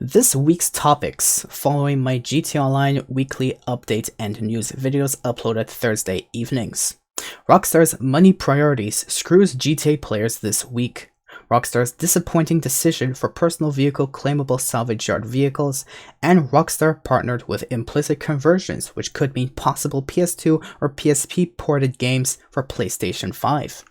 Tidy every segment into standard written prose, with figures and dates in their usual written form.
This week's topics, following my GTA Online weekly update and news videos uploaded Thursday evenings. Rockstar's money priorities screws GTA players this week. Rockstar's disappointing decision for personal vehicle claimable salvage yard vehicles, and Rockstar partnered with Implicit conversions, which could mean possible PS2 or PSP ported games for PlayStation 5.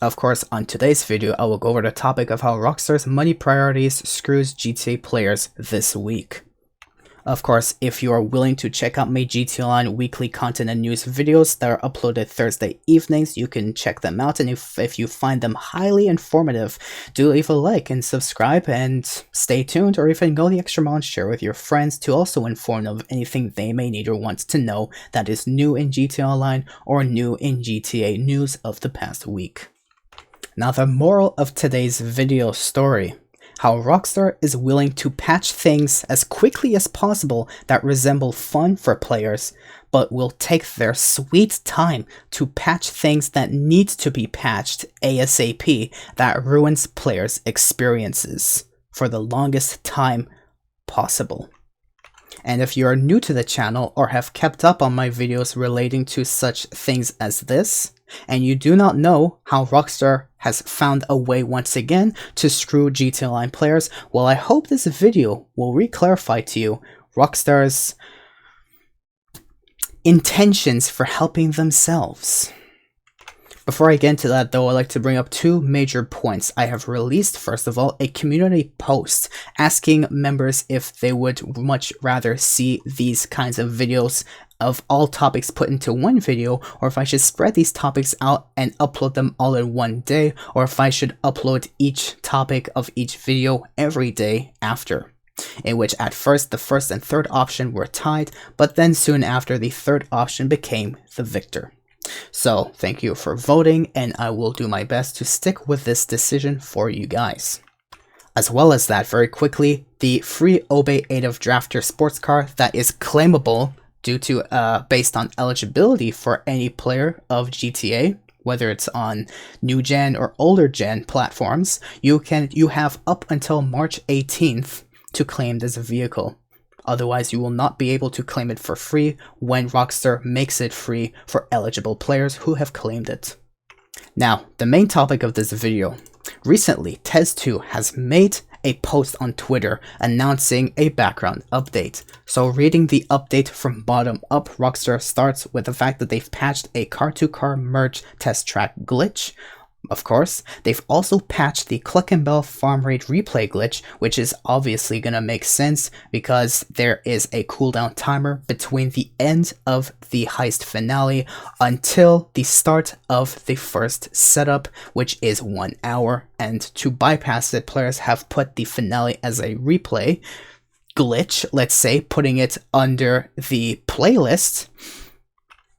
Of course, on today's video, I will go over the topic of how Rockstar's money priorities screws GTA players this week. Of course, if you are willing to check out my GTA Online weekly content and news videos that are uploaded Thursday evenings, you can check them out, and if you find them highly informative, do leave a like and subscribe and stay tuned, or even go the extra mile and share with your friends to also inform them of anything they may need or want to know that is new in GTA Online or new in GTA news of the past week. Now, the moral of today's video story: how Rockstar is willing to patch things as quickly as possible that resemble fun for players, but will take their sweet time to patch things that need to be patched ASAP that ruins players' experiences for the longest time possible. And if you are new to the channel or have kept up on my videos relating to such things as this, and you do not know how Rockstar has found a way once again to screw GTA Online players, well, I hope this video will re-clarify to you Rockstar's intentions for helping themselves. Before I get into that though, I'd like to bring up two major points. I have released, first of all, a community post asking members if they would much rather see these kinds of videos of all topics put into one video, or if I should spread these topics out and upload them all in one day, or if I should upload each topic of each video every day after. In which at first the first and third option were tied, but then soon after the third option became the victor. So thank you for voting, and I will do my best to stick with this decision for you guys. As well as that, very quickly, the free Obey 8 of Drafter sports car that is claimable due to based on eligibility for any player of GTA, whether it's on new gen or older gen platforms, you have up until March 18th to claim this vehicle. Otherwise, you will not be able to claim it for free when Rockstar makes it free for eligible players who have claimed it. Now, the main topic of this video. Recently, Tez2 has made a post on Twitter announcing a background update. So reading the update from bottom up, Rockstar starts with the fact that they've patched a car-to-car merge test track glitch. Of course, they've also patched the Cluck and Bell farm raid replay glitch, which is obviously gonna make sense because there is a cooldown timer between the end of the heist finale until the start of the first setup, which is 1 hour, and to bypass it, players have put the finale as a replay glitch, let's say, putting it under the playlist.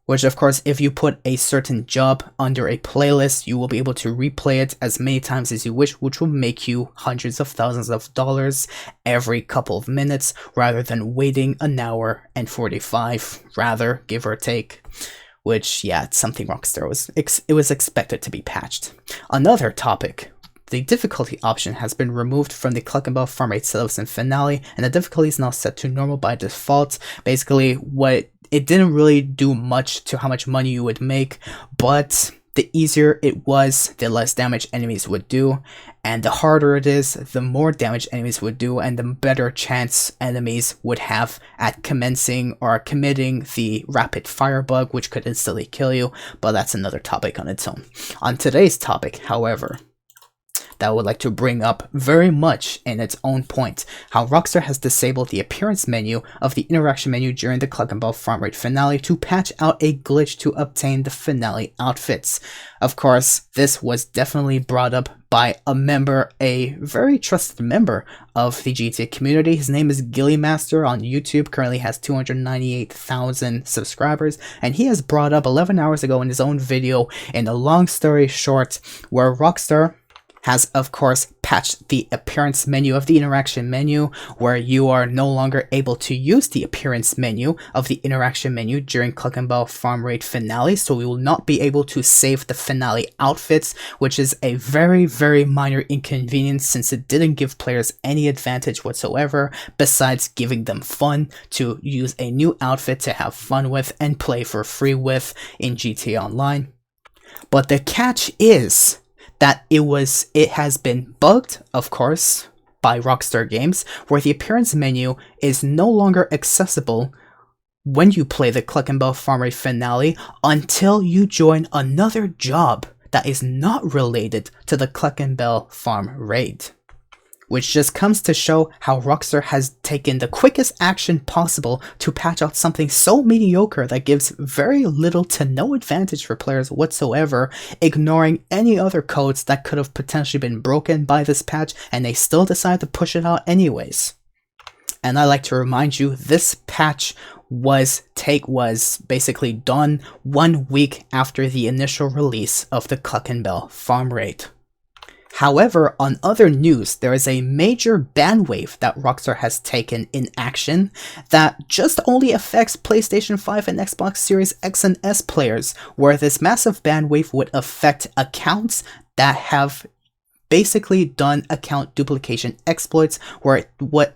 Which, of course, if you put a certain job under a playlist, you will be able to replay it as many times as you wish, which will make you hundreds of thousands of dollars every couple of minutes, rather than waiting an hour and 45, rather, give or take. Which, yeah, it's something Rockstar was expected to be patched. Another topic. The difficulty option has been removed from the Cluck and Bell farm rate setups and finale, and the difficulty is now set to normal by default. Basically, it didn't really do much to how much money you would make, but the easier it was, the less damage enemies would do, and the harder it is, the more damage enemies would do, and the better chance enemies would have at commencing or committing the rapid fire bug, which could instantly kill you, but that's another topic on its own. On today's topic, however, that I would like to bring up very much in its own point, how Rockstar has disabled the appearance menu of the interaction menu during the Cluck and Bell farm rate finale to patch out a glitch to obtain the finale outfits. Of course, this was definitely brought up by a member, a very trusted member of the GTA community. His name is Gillymaster on YouTube, currently has 298,000 subscribers, and he has brought up 11 hours ago in his own video, in a long story short, where Rockstar has of course patched the appearance menu of the interaction menu, where you are no longer able to use the appearance menu of the interaction menu during Claimable Farm Raid Finale, so we will not be able to save the finale outfits, which is a very, very minor inconvenience since it didn't give players any advantage whatsoever besides giving them fun to use a new outfit to have fun with and play for free with in GTA Online. But the catch is that it has been bugged, of course, by Rockstar Games, where the appearance menu is no longer accessible when you play the Claimable Farm Raid Finale until you join another job that is not related to the Claimable Farm Raid. Which just comes to show how Rockstar has taken the quickest action possible to patch out something so mediocre that gives very little to no advantage for players whatsoever, ignoring any other codes that could have potentially been broken by this patch, and they still decide to push it out anyways. And I like to remind you, this patch was basically done 1 week after the initial release of the Claimable Farm Raid. However, on other news, there is a major ban wave that Rockstar has taken in action that just only affects PlayStation 5 and Xbox Series X and S players, where this massive ban wave would affect accounts that have basically done account duplication exploits, where what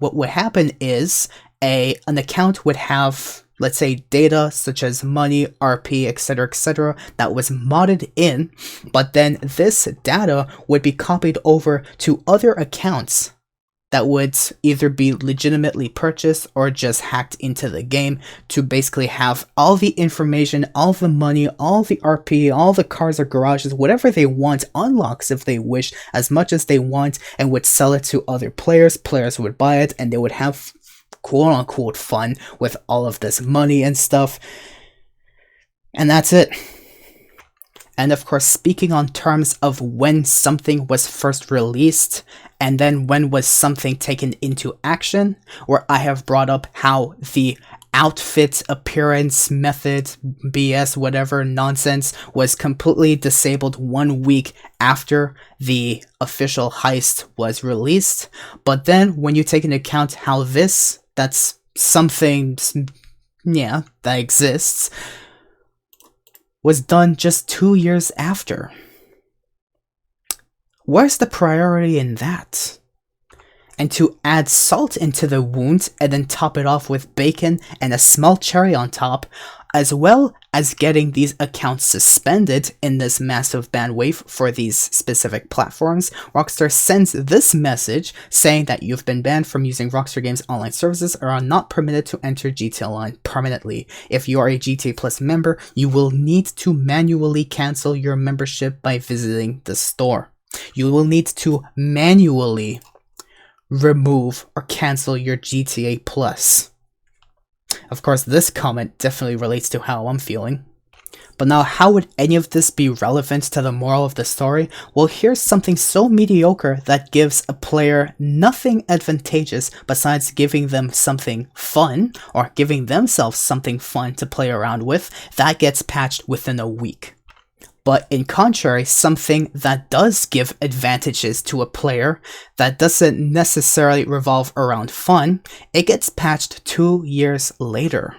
would happen is an account would have, let's say, data such as money, RP, etc., that was modded in, but then this data would be copied over to other accounts that would either be legitimately purchased or just hacked into the game to basically have all the information, all the money, all the RP, all the cars or garages, whatever they want, unlocks if they wish, as much as they want, and would sell it to other players. Players would buy it and they would have quote-unquote fun with all of this money and stuff. And that's it. And of course, speaking on terms of when something was first released, and then when was something taken into action, where I have brought up how the outfit appearance method, BS, whatever nonsense, was completely disabled 1 week after the official heist was released. But then when you take into account how that's something, yeah, that exists, was done just 2 years after. Where's the priority in that? And to add salt into the wound and then top it off with bacon and a small cherry on top, as well as getting these accounts suspended in this massive ban wave for these specific platforms, Rockstar sends this message saying that you've been banned from using Rockstar Games online services or are not permitted to enter GTA Online permanently. If you are a GTA Plus member, you will need to manually cancel your membership by visiting the store. You will need to manually remove or cancel your GTA Plus. Of course, this comment definitely relates to how I'm feeling. But now, how would any of this be relevant to the moral of the story? Well, here's something so mediocre that gives a player nothing advantageous besides giving them something fun, or giving themselves something fun to play around with, that gets patched within a week. But in contrary, something that does give advantages to a player that doesn't necessarily revolve around fun, it gets patched 2 years later.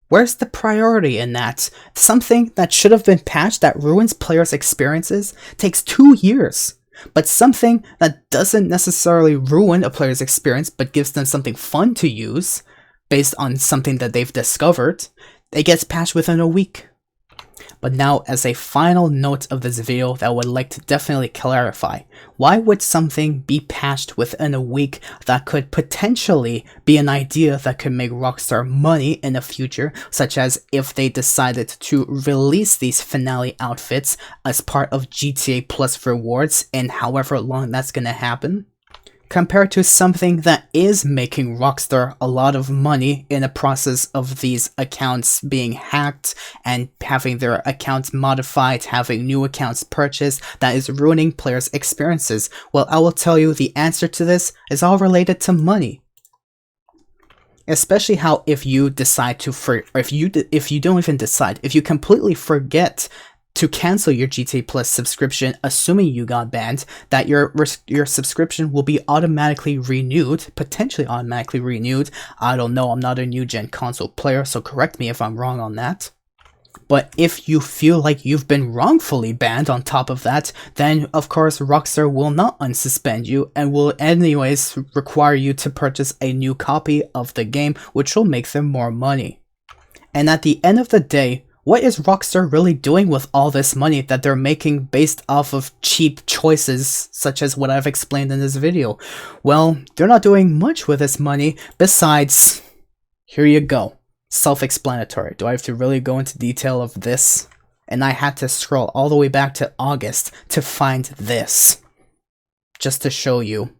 Where's the priority in that? Something that should have been patched that ruins players' experiences takes 2 years. But something that doesn't necessarily ruin a player's experience but gives them something fun to use, based on something that they've discovered, it gets patched within a week. But now, as a final note of this video that I would like to definitely clarify, why would something be patched within a week that could potentially be an idea that could make Rockstar money in the future, such as if they decided to release these finale outfits as part of GTA Plus rewards and however long that's gonna happen? Compared to something that is making Rockstar a lot of money in the process of these accounts being hacked and having their accounts modified, having new accounts purchased, that is ruining players' experiences. Well, I will tell you the answer to this is all related to money. Especially how if you decide to, if you don't even decide, if you completely forget to cancel your GTA Plus subscription, assuming you got banned, that your subscription will be automatically renewed, potentially automatically renewed. I don't know, I'm not a new gen console player, so correct me if I'm wrong on that. But if you feel like you've been wrongfully banned on top of that, then of course Rockstar will not unsuspend you and will anyways require you to purchase a new copy of the game, which will make them more money. And at the end of the day, what is Rockstar really doing with all this money that they're making based off of cheap choices such as what I've explained in this video? Well, they're not doing much with this money besides, here you go. Self-explanatory. Do I have to really go into detail of this? And I had to scroll all the way back to August to find this. Just to show you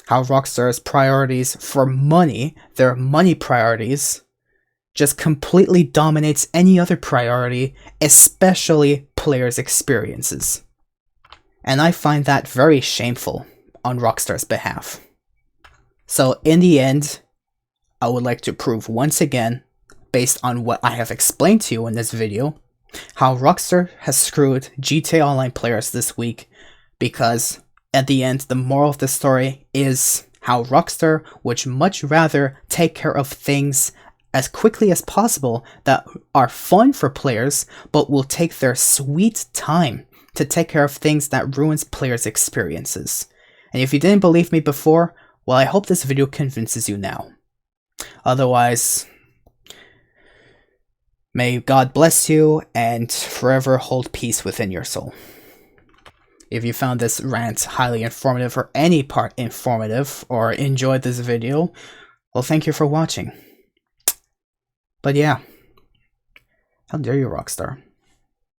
how Rockstar's priorities for money, their money priorities, just completely dominates any other priority, especially players' experiences. And I find that very shameful on Rockstar's behalf. So in the end, I would like to prove once again, based on what I have explained to you in this video, how Rockstar has screwed GTA Online players this week, because at the end, the moral of the story is how Rockstar would much rather take care of things as quickly as possible that are fun for players, but will take their sweet time to take care of things that ruins players' experiences. And if you didn't believe me before, well, I hope this video convinces you now. Otherwise, may God bless you and forever hold peace within your soul. If you found this rant highly informative or any part informative or enjoyed this video, well, thank you for watching. But yeah, how dare you, Rockstar?